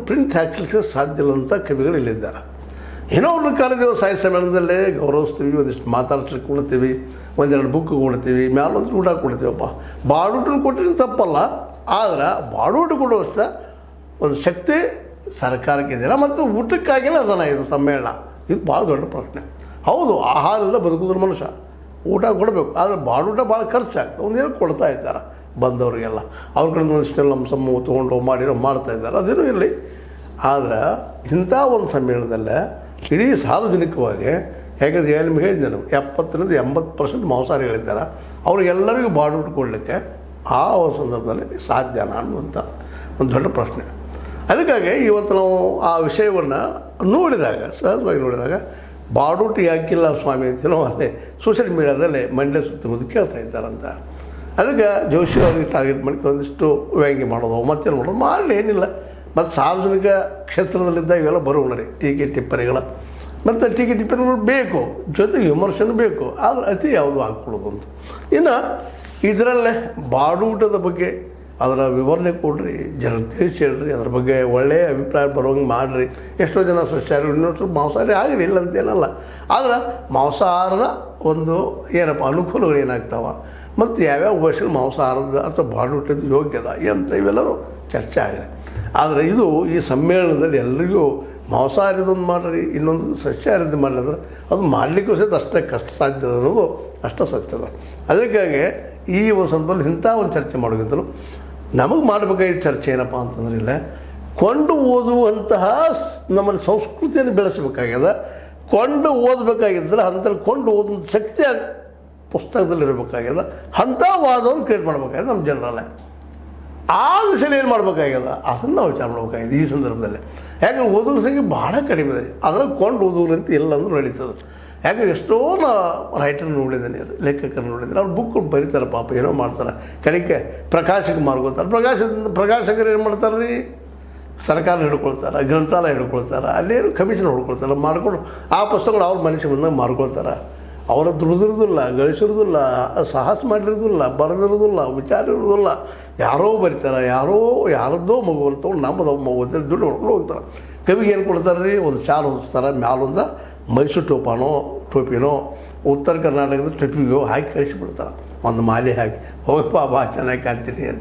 Print ಹಾಕ್ಲಿಕ್ಕೆ ಸಾಧ್ಯ ಇಲ್ಲ ಅಂತ ಕವಿಗಳು ಇಲ್ಲಿದ್ದಾರೆ. ಏನೋ ಒಂದು ಕಾಲದೇವ ಸಾಹಿತ್ಯ ಸಮ್ಮೇಳನದಲ್ಲೇ ಗೌರವಿಸ್ತೀವಿ, ಒಂದಿಷ್ಟು ಮಾತಾಡ್ಸ್ಲಿಕ್ಕೆ ಕೊಡ್ತೀವಿ, ಒಂದೆರಡು ಬುಕ್ ಕೊಡ್ತೀವಿ, ಮ್ಯಾಲೊಂದು ಊಟ ಕೊಡ್ತೀವಪ್ಪ. ಬಾಡೂಟನ್ನು ಕೊಟ್ಟರೆ ತಪ್ಪಲ್ಲ, ಆದ್ರೆ ಬಾಡೂಟ ಕೊಡುವಷ್ಟ ಒಂದು ಶಕ್ತಿ ಸರ್ಕಾರಕ್ಕೆ ಇದೆಯಲ್ಲ, ಮತ್ತು ಊಟಕ್ಕಾಗಿಯೇ ಅದನ್ನ ಇದು ಸಮ್ಮೇಳನ. ಇದು ಭಾಳ ದೊಡ್ಡ ಪ್ರಶ್ನೆ. ಹೌದು, ಆಹಾರದಿಂದ ಬದುಕಿದ್ರು ಮನುಷ್ಯ, ಊಟ ಕೊಡಬೇಕು, ಆದರೆ ಬಾಡೂಟ ಭಾಳ ಖರ್ಚಾಗ್ತದೆ. ಒಂದೇನು ಕೊಡ್ತಾ ಇದ್ದಾರೆ ಬಂದವರಿಗೆಲ್ಲ, ಅವ್ರ ಕಡೆ ಒಂದಿಷ್ಟೆಲ್ಲ ಲಂಸಮ್ಮು ತೊಗೊಂಡು ಮಾಡ್ತಾಯಿದ್ದಾರೆ, ಅದೇನೂ ಇರಲಿ. ಆದರೆ ಇಂಥ ಒಂದು ಸಮ್ಮೇಳನದಲ್ಲೇ ಇಡೀ ಸಾರ್ವಜನಿಕವಾಗಿ, ಹೇಗೆ ನಿಮ್ಗೆ ಹೇಳಿದ್ದೆ ನಾನು, 70-80% ಮಾಂಸಾಹಾರಿಗಳಿದ್ದಾರೆ, ಅವ್ರಿಗೆಲ್ಲರಿಗೂ ಬಾಡೂಟ ಕೊಡಲಿಕ್ಕೆ ಆ ಒಂದು ಸಂದರ್ಭದಲ್ಲಿ ಸಾಧ್ಯನಾ ಅನ್ನುವಂಥ ಒಂದು ದೊಡ್ಡ ಪ್ರಶ್ನೆ. ಅದಕ್ಕಾಗಿ ಇವತ್ತು ನಾವು ಆ ವಿಷಯವನ್ನು ನೋಡಿದಾಗ, ಸಹಜವಾಗಿ ನೋಡಿದಾಗ, ಬಾಡೂಟ ಯಾಕಿಲ್ಲ ಸ್ವಾಮಿ ಅಂತೇನೋ ಅಲ್ಲೇ ಸೋಷಿಯಲ್ ಮೀಡಿಯಾದಲ್ಲಿ ಮಂಡ್ಯ ಸುತ್ತಮುತ್ತ ಕೇಳ್ತಾ ಇದ್ದಾರಂತ. ಅದಕ್ಕೆ ಜೋಶಿ ಅವ್ರಿಗೆ ಟಾರ್ಗೆಟ್ ಮಾಡಿ ಒಂದಿಷ್ಟು ವ್ಯಂಗ್ಯ ಮಾಡೋದು, ಮತ್ತೇನು ಮಾಡೋದು ಮಾಡಲಿ, ಏನಿಲ್ಲ. ಮತ್ತು ಸಾರ್ವಜನಿಕ ಕ್ಷೇತ್ರದಲ್ಲಿದ್ದಾಗ ಇವೆಲ್ಲ ಬರೋಣ ರೀ ಟೀಕೆ ಟಿಪ್ಪಣಿಗಳ, ಮತ್ತು ಟೀಕೆ ಟಿಪ್ಪಣಿಗಳು ಬೇಕು, ಜೊತೆಗೆ ವಿಮರ್ಶೆನೂ ಬೇಕು, ಆದರೆ ಅತಿ ಯಾವುದು ಹಾಕ್ಕೊಡೋದು ಅಂತ. ಇನ್ನು ಇದರಲ್ಲೇ ಬಾಡೂಟದ ಬಗ್ಗೆ ಅದರ ವಿವರಣೆ ಕೊಡ್ರಿ, ಜನರಿಗೆ ತಿಳಿಸಿ ಹೇಳ್ರಿ, ಅದ್ರ ಬಗ್ಗೆ ಒಳ್ಳೆಯ ಅಭಿಪ್ರಾಯ ಬರೋಂಗೆ ಮಾಡಿರಿ. ಎಷ್ಟೋ ಜನ ಸಸ್ಯಾಹಾರಿ, ಇನ್ನೊಂದು ಮಾಂಸಾಹಾರಿ ಆಗಿರಿ, ಇಲ್ಲ ಅಂತೇನಲ್ಲ. ಆದರೆ ಮಾಂಸಾಹಾರದ ಒಂದು ಏನಪ್ಪ ಅನುಕೂಲಗಳು ಏನಾಗ್ತಾವೆ, ಮತ್ತು ಯಾವ್ಯಾವ ವರ್ಷದಲ್ಲಿ ಮಾಂಸಾಹಾರದ ಅಥವಾ ಬಾಡೂಟದ ಯೋಗ್ಯದ ಅಂತ ಇವೆಲ್ಲರೂ ಚರ್ಚೆ ಆಗಿದೆ. ಆದರೆ ಇದು ಈ ಸಮ್ಮೇಳನದಲ್ಲಿ ಎಲ್ರಿಗೂ ಮಾಂಸಾಹಾರದೊಂದು ಮಾಡಿರಿ, ಇನ್ನೊಂದು ಸಸ್ಯಾಹಾರದ್ದು ಮಾಡಲಿ ಅಂದ್ರೆ ಅದು ಮಾಡಲಿಕ್ಕೂ ಸಹಿತ ಅಷ್ಟೇ ಕಷ್ಟ ಸಾಧ್ಯದ ಅನ್ನೋದು ಅಷ್ಟೇ ಸತ್ಯದ. ಅದಕ್ಕಾಗಿ ಈ ಒಂದು ಸಂದರ್ಭದಲ್ಲಿ ಇಂಥ ಒಂದು ಚರ್ಚೆ ಮಾಡೋಕ್ಕಿಂತಲೂ ನಮಗೆ ಮಾಡಬೇಕಾಗಿದ್ದ ಚರ್ಚೆ ಏನಪ್ಪ ಅಂತಂದ್ರೆ, ಇಲ್ಲ ಕೊಂಡು ಓದುವಂತಹ ನಮ್ಮಲ್ಲಿ ಸಂಸ್ಕೃತಿಯನ್ನು ಬೆಳೆಸಬೇಕಾಗ್ಯದ. ಕೊಂಡು ಓದಬೇಕಾಗಿದ್ದರೆ ಅಂಥಲ್ಲಿ ಕೊಂಡು ಓದುವಂಥ ಶಕ್ತಿ ಪುಸ್ತಕದಲ್ಲಿ ಇರಬೇಕಾಗ್ಯದ. ಅಂಥ ವಾದವನ್ನು ಕ್ರಿಯೇಟ್ ಮಾಡಬೇಕಾಗ್ಯದ ನಮ್ಮ ಜನರಲ್ಲೇ. ಆ ದಿಶೆಯಲ್ಲಿ ಏನು ಮಾಡಬೇಕಾಗ್ಯದ ಅದನ್ನು ನಾವು ವಿಚಾರ ಮಾಡಬೇಕಾಗಿದೆ ಈ ಸಂದರ್ಭದಲ್ಲಿ. ಯಾಕಂದ್ರೆ ಓದುವ ಸಂಖ್ಯೆ ಭಾಳ ಕಡಿಮೆ ಇದೆ, ಅದ್ರಾಗ ಕೊಂಡು ಓದುವಂತ ಎಲ್ಲಂದ್ರೂ ನಡೀತದೆ. ಯಾಕಂದ್ರೆ ಎಷ್ಟೋ ರೈಟರ್ ನೋಡಿದ್ದೇನೆ, ಲೇಖಕರು ನೋಡಿದ್ದಾರೆ, ಅವ್ರು ಬುಕ್ ಬರೀತಾರೆ, ಪಾಪ ಏನೋ ಮಾಡ್ತಾರೆ, ಕಡೆಗೆ ಪ್ರಕಾಶಕ್ಕೆ ಮಾರ್ಕೋತಾರೆ. ಪ್ರಕಾಶಕರು ಏನು ಮಾಡ್ತಾರೆ ರೀ, ಸರ್ಕಾರ ಹಿಡ್ಕೊಳ್ತಾರೆ, ಗ್ರಂಥಾಲಯ ಹಿಡ್ಕೊಳ್ತಾರೆ, ಅಲ್ಲೇನು ಕಮಿಷನ್ ಹೊಡ್ಕೊಳ್ತಾರೆ, ಮಾಡ್ಕೊಂಡು ಆ ಪುಸ್ತಕಗಳು ಅವ್ರ ಮನುಷ್ಯ ಬಂದಾಗ ಮಾರ್ಕೊಳ್ತಾರೆ. ಅವರ ದುಡಿದಿರೋದಿಲ್ಲ, ಗಳಿಸಿರೋದಿಲ್ಲ, ಸಾಹಸ ಮಾಡಿರೋದಿಲ್ಲ, ಬರೆದಿರೋದಿಲ್ಲ, ವಿಚಾರ ಇರೋದಿಲ್ಲ, ಯಾರೋ ಬರೀತಾರೆ, ಯಾರದ್ದೋ ಮಗು ಅಂತ ನಮ್ಮದು ಮಗು ಅಂತೇಳಿ ದುಡ್ಡು ಹೊಡ್ಕೊಂಡು ಹೋಗ್ತಾರೆ. ಕವಿಗೆ ಏನು ಕೊಡ್ತಾರೆ ರೀ, ಒಂದು ಶಾಲು ಹೊದಿಸ್ತಾರೆ, ಮ್ಯಾಲೊಂದು ಮೈಸೂರು ಟೋಪಿನೋ ಉತ್ತರ ಕರ್ನಾಟಕದ ಟೊಪಿಗೋ ಹಾಕಿ ಕಳಿಸಿಬಿಡ್ತಾರೆ, ಒಂದು ಮಾಲೆ ಹಾಕಿ, ಹೋಗಪ್ಪ ಭಾಳ ಚೆನ್ನಾಗಿ ಕಾಣ್ತೀನಿ ಅಂತ.